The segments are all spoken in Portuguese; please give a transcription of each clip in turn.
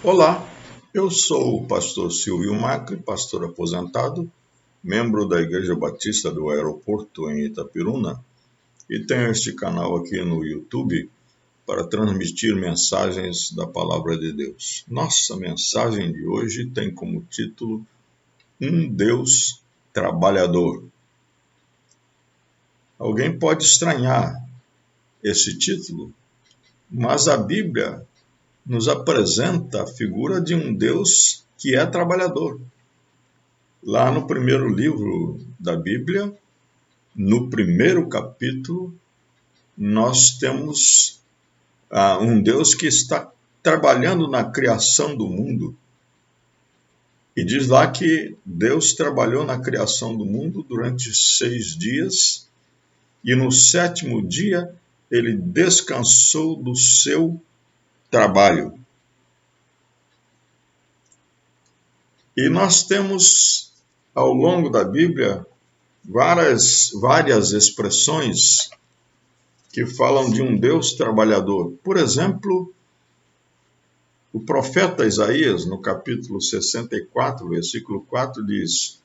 Olá, eu sou o pastor Silvio Macri, pastor aposentado, membro da Igreja Batista do Aeroporto em Itapiruna, e tenho este canal aqui no YouTube para transmitir mensagens da Palavra de Deus. Nossa mensagem de hoje tem como título Um Deus Trabalhador. Alguém pode estranhar esse título, mas a Bíblia nos apresenta a figura de um Deus que é trabalhador. Lá no primeiro livro da Bíblia, no primeiro capítulo, nós temos um Deus que está trabalhando na criação do mundo. E diz lá que Deus trabalhou na criação do mundo durante 6 dias, e no 7º dia ele descansou do seu trabalho. E nós temos, ao longo da Bíblia, várias expressões que falam de um Deus trabalhador. Por exemplo, o profeta Isaías, no capítulo 64, versículo 4, diz: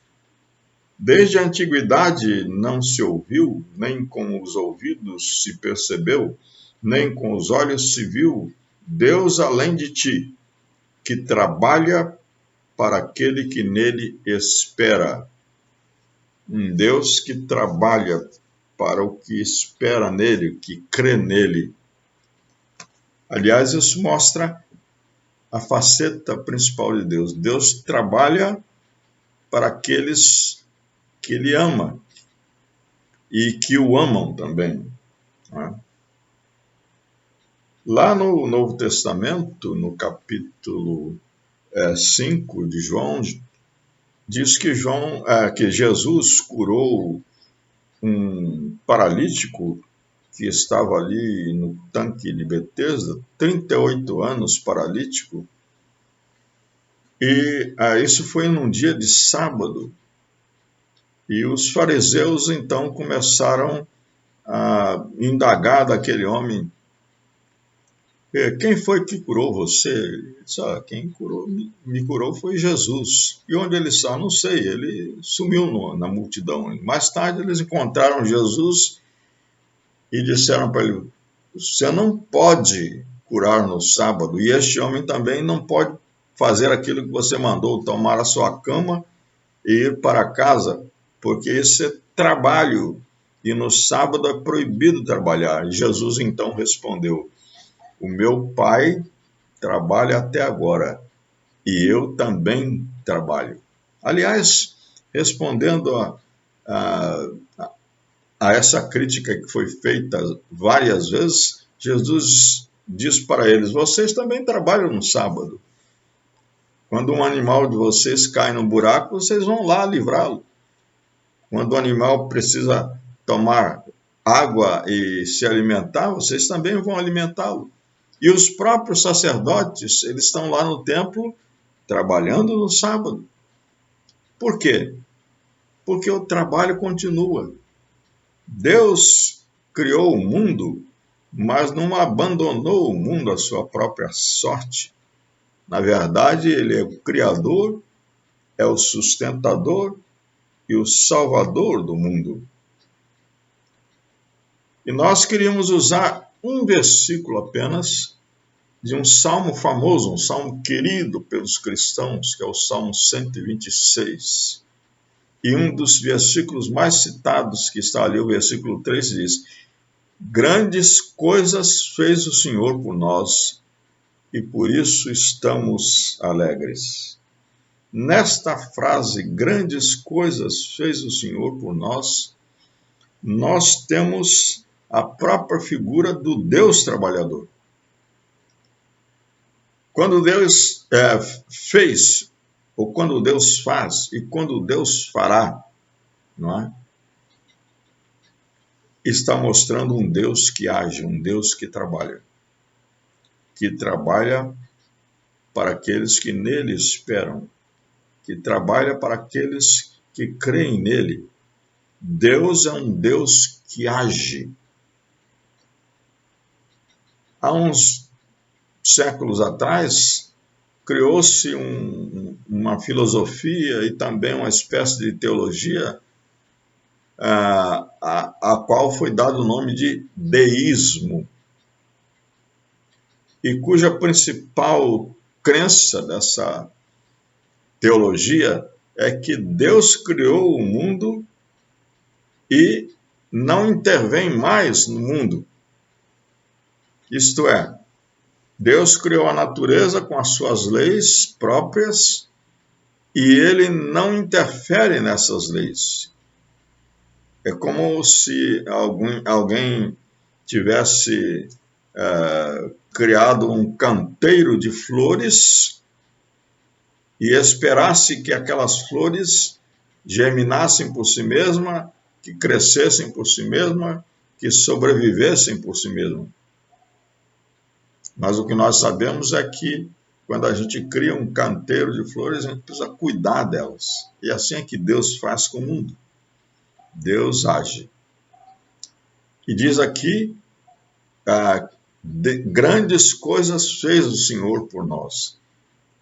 Desde a antiguidade não se ouviu, nem com os ouvidos se percebeu, nem com os olhos se viu, Deus além de ti, que trabalha para aquele que nele espera. Um Deus que trabalha para o que espera nele, que crê nele. Aliás, isso mostra a faceta principal de Deus. Deus trabalha para aqueles que ele ama e que o amam também. Lá no Novo Testamento, no capítulo 5 de João, diz que Jesus curou um paralítico que estava ali no tanque de Betesda, 38 anos paralítico, e isso foi num dia de sábado, e os fariseus então começaram a indagar daquele homem: quem foi que curou você? Ele disse: quem me curou foi Jesus. E onde ele está? Não sei, ele sumiu na multidão. Mais tarde eles encontraram Jesus e disseram para ele: você não pode curar no sábado, e este homem também não pode fazer aquilo que você mandou, tomar a sua cama e ir para casa, porque isso é trabalho, e no sábado é proibido trabalhar. E Jesus então respondeu: o meu Pai trabalha até agora, e eu também trabalho. Aliás, respondendo a essa crítica que foi feita várias vezes, Jesus diz para eles: vocês também trabalham no sábado. Quando um animal de vocês cai no buraco, vocês vão lá livrá-lo. Quando o animal precisa tomar água e se alimentar, vocês também vão alimentá-lo. E os próprios sacerdotes, eles estão lá no templo trabalhando no sábado. Por quê? Porque o trabalho continua. Deus criou o mundo, mas não abandonou o mundo à sua própria sorte. Na verdade, ele é o criador, é o sustentador e o salvador do mundo. E nós queríamos usar um versículo apenas de um salmo famoso, um salmo querido pelos cristãos, que é o Salmo 126. E um dos versículos mais citados, que está ali, o versículo 3, diz: grandes coisas fez o Senhor por nós, e por isso estamos alegres. Nesta frase, grandes coisas fez o Senhor por nós, nós temos a própria figura do Deus trabalhador. Quando Deus fez, ou quando Deus faz, e quando Deus fará, não é? Está mostrando um Deus que age, um Deus que trabalha para aqueles que nele esperam, que trabalha para aqueles que creem nele. Deus é um Deus que age. Há uns séculos atrás, criou-se uma filosofia e também uma espécie de teologia a qual foi dado o nome de deísmo, e cuja principal crença dessa teologia é que Deus criou o mundo e não intervém mais no mundo. Isto é, Deus criou a natureza com as suas leis próprias e ele não interfere nessas leis. É como se alguém tivesse criado um canteiro de flores e esperasse que aquelas flores germinassem por si mesma, que crescessem por si mesma, que sobrevivessem por si mesma. Mas o que nós sabemos é que quando a gente cria um canteiro de flores, a gente precisa cuidar delas. E assim é que Deus faz com o mundo. Deus age. E diz aqui, grandes coisas fez o Senhor por nós.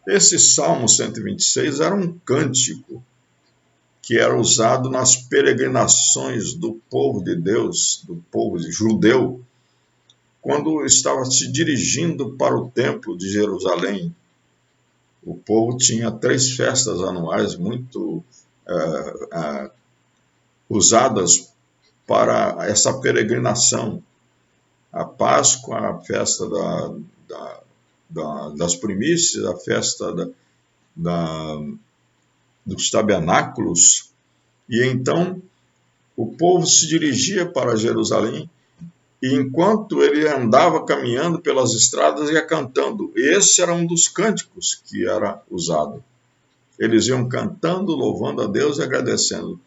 Esse Salmo 126 era um cântico que era usado nas peregrinações do povo de Deus, do povo judeu, quando estava se dirigindo para o templo de Jerusalém. O povo tinha 3 festas anuais muito usadas para essa peregrinação. A Páscoa, a festa das primícias, a festa dos tabernáculos. E então o povo se dirigia para Jerusalém e enquanto ele andava caminhando pelas estradas, ia cantando. Esse era um dos cânticos que era usado. Eles iam cantando, louvando a Deus e agradecendo.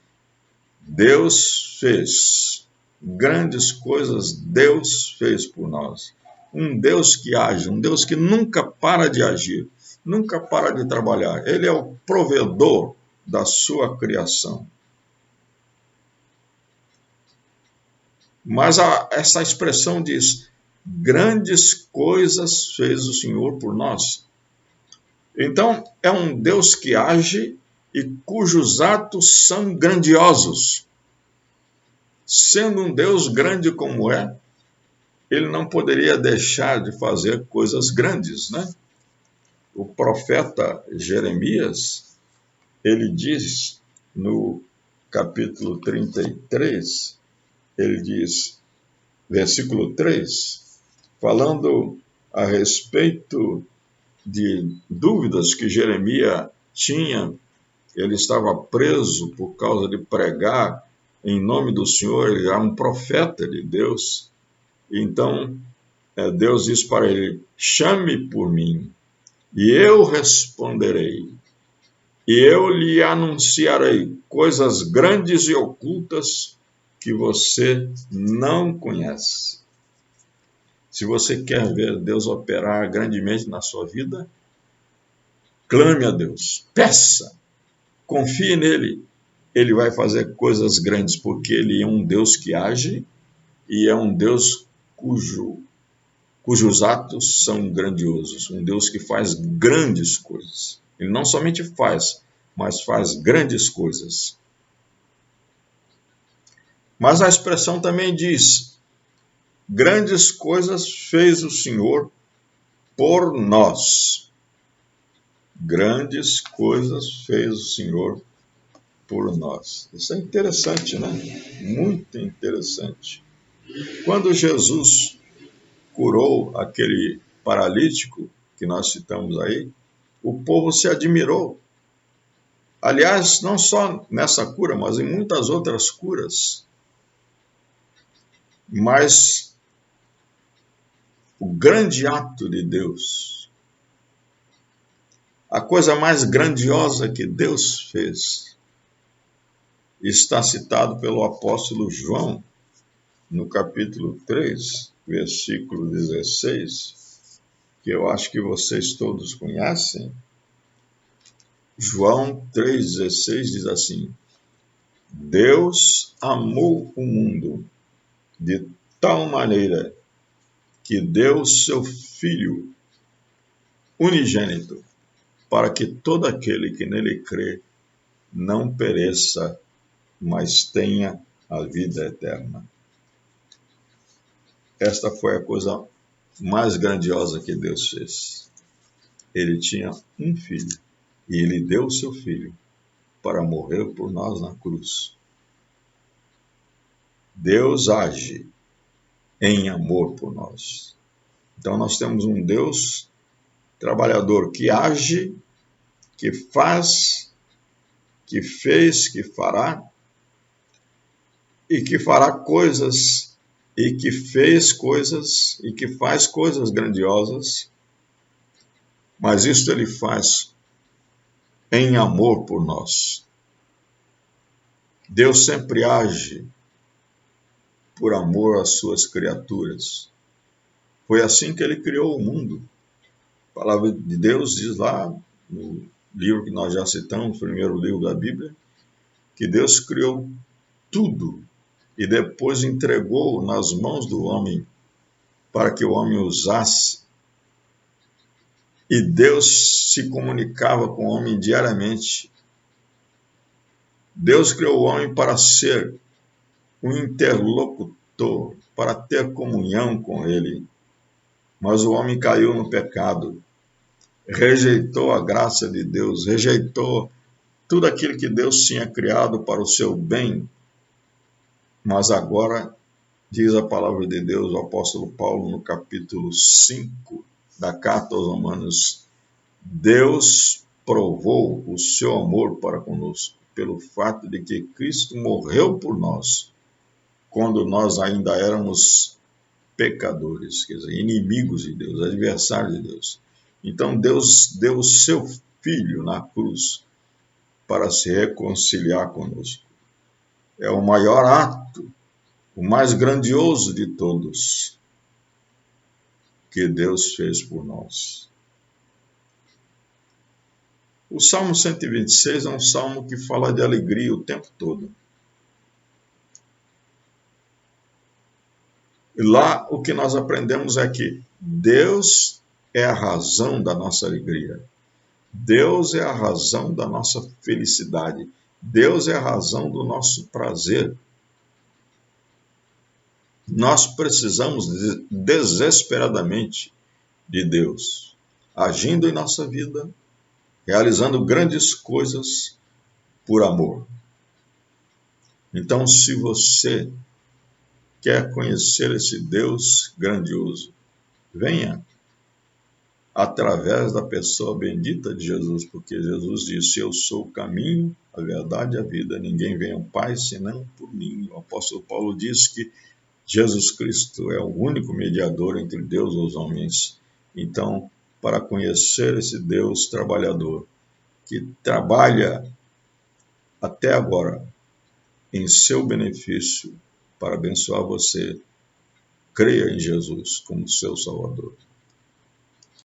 Deus fez grandes coisas, Deus fez por nós. Um Deus que age, um Deus que nunca para de agir, nunca para de trabalhar. Ele é o provedor da sua criação. Mas essa expressão diz, grandes coisas fez o Senhor por nós. Então, é um Deus que age e cujos atos são grandiosos. Sendo um Deus grande como é, ele não poderia deixar de fazer coisas grandes, né? O profeta Jeremias, ele diz no capítulo 33, ele diz, versículo 3, falando a respeito de dúvidas que Jeremias tinha, ele estava preso por causa de pregar em nome do Senhor, ele era um profeta de Deus. Então, Deus diz para ele, chame por mim, e eu responderei, e eu lhe anunciarei coisas grandes e ocultas que você não conhece. Se você quer ver Deus operar grandemente na sua vida, clame a Deus, peça, confie nele. Ele vai fazer coisas grandes, porque ele é um Deus que age e é um Deus cujos atos são grandiosos, um Deus que faz grandes coisas. Ele não somente faz, mas faz grandes coisas. Mas a expressão também diz, grandes coisas fez o Senhor por nós. Grandes coisas fez o Senhor por nós. Isso é interessante, né? Muito interessante. Quando Jesus curou aquele paralítico que nós citamos aí, o povo se admirou. Aliás, não só nessa cura, mas em muitas outras curas. Mas o grande ato de Deus, a coisa mais grandiosa que Deus fez, está citado pelo apóstolo João, no capítulo 3, versículo 16, que eu acho que vocês todos conhecem. João 3,16 diz assim, Deus amou o mundo de tal maneira que deu seu Filho unigênito para que todo aquele que nele crê não pereça, mas tenha a vida eterna. Esta foi a coisa mais grandiosa que Deus fez. Ele tinha um filho, e ele deu o seu filho para morrer por nós na cruz. Deus age em amor por nós. Então nós temos um Deus trabalhador que age, que faz, que fez, que fará, e que fará coisas, e que fez coisas, e que faz coisas grandiosas, mas isso ele faz em amor por nós. Deus sempre age por amor às suas criaturas. Foi assim que ele criou o mundo. A palavra de Deus diz lá, no livro que nós já citamos, o primeiro livro da Bíblia, que Deus criou tudo e depois entregou nas mãos do homem para que o homem usasse. E Deus se comunicava com o homem diariamente. Deus criou o homem para ser um interlocutor, para ter comunhão com ele. Mas o homem caiu no pecado, rejeitou a graça de Deus, rejeitou tudo aquilo que Deus tinha criado para o seu bem. Mas agora, diz a palavra de Deus, o apóstolo Paulo, no capítulo 5 da carta aos Romanos, Deus provou o seu amor para conosco, pelo fato de que Cristo morreu por nós, quando nós ainda éramos pecadores, quer dizer, inimigos de Deus, adversários de Deus. Então Deus deu o seu Filho na cruz para se reconciliar conosco. É o maior ato, o mais grandioso de todos que Deus fez por nós. O Salmo 126 é um salmo que fala de alegria o tempo todo. E lá o que nós aprendemos é que Deus é a razão da nossa alegria. Deus é a razão da nossa felicidade. Deus é a razão do nosso prazer. Nós precisamos desesperadamente de Deus, agindo em nossa vida, realizando grandes coisas por amor. Então, se você quer conhecer esse Deus grandioso, venha através da pessoa bendita de Jesus, porque Jesus disse: eu sou o caminho, a verdade e a vida, ninguém vem ao Pai senão por mim. O apóstolo Paulo diz que Jesus Cristo é o único mediador entre Deus e os homens. Então, para conhecer esse Deus trabalhador, que trabalha até agora em seu benefício para abençoar você, creia em Jesus como seu Salvador.